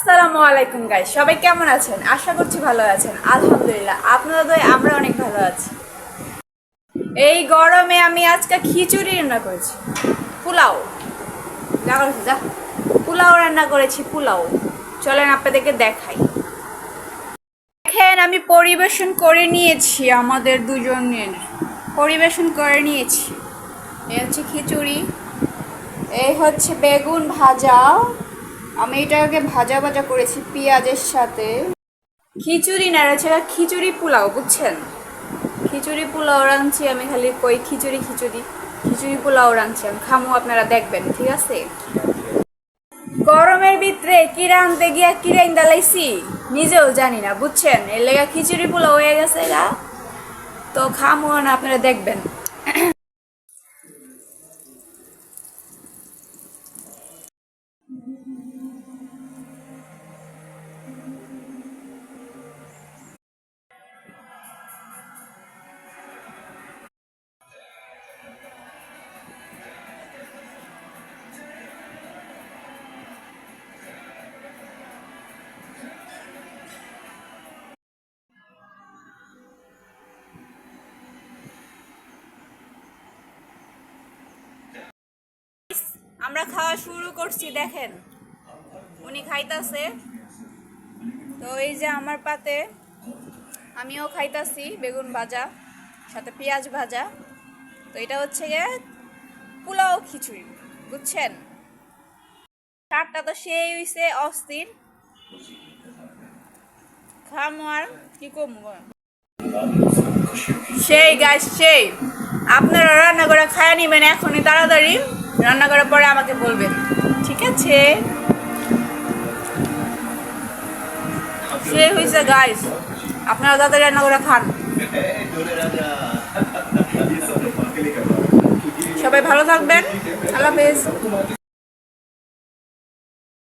আসসালামু আলাইকুম গাইস, সবাই কেমন আছেন? আশা করছি ভালো আছেন। আলহামদুলিল্লাহ, আপনাদের দয়ায় আমরা অনেক ভালো আছি। এই গরমে আমি আজকে খিচুড়ি রান্না করেছি, পোলাও যা করেছি যা পোলাও রান্না করেছি। পোলাও চলেন আপনাদেরকে দেখাই। দেখেন, আমি পরিবেশন করে নিয়েছি, আমাদের দুজনের পরিবেশন করে নিয়েছি। এই হচ্ছে খিচুড়ি, এই হচ্ছে বেগুন ভাজা। আমি এটাকে ভাজা ভাজা করেছি পেঁয়াজের সাথে। খিচুড়ি না, এটা খিচুড়ি পোলাও, বুঝছেন? খিচুড়ি পোলাও রাঁধছি আমি, খালি কই খিচুড়ি খিচুড়ি খিচুড়ি পোলাও রাঁধছি আমি, খামু আপনারা দেখবেন, ঠিক আছে? গরমের ভিতরে কি রাঁধতে গিয়া কি রাইন্দা লাইছি নিজেও জানি না, বুঝছেন? এর লেগা খিচুড়ি পোলাও হয়ে গেছে গা, তো খামু না, আপনারা দেখবেন। আমরা খাওয়া শুরু করছি, দেখেন উনি খাইতাছে। তো এই যে আমার পাতে আমিও খাইতাছি বেগুন ভাজা সাথে পেঁয়াজ ভাজা। তো এটা হচ্ছে গিয়ে পোলাও খিচুড়ি, বুঝছেন? শাকটা তো সেই হইছে অস্থির, খামো আর কি কমবো। সেই গাছ সেই, আপনারা রান্না করে খায় নিবেন এখনই, তাড়াতাড়ি রান্না করার পরে আমাকে বলবেন, ঠিক আছে? সেই হয়েছে গাইস, আপনারা তাড়াতাড়ি রান্না করে খান। সবাই ভালো থাকবেন, আল্লাহ হাফেজ।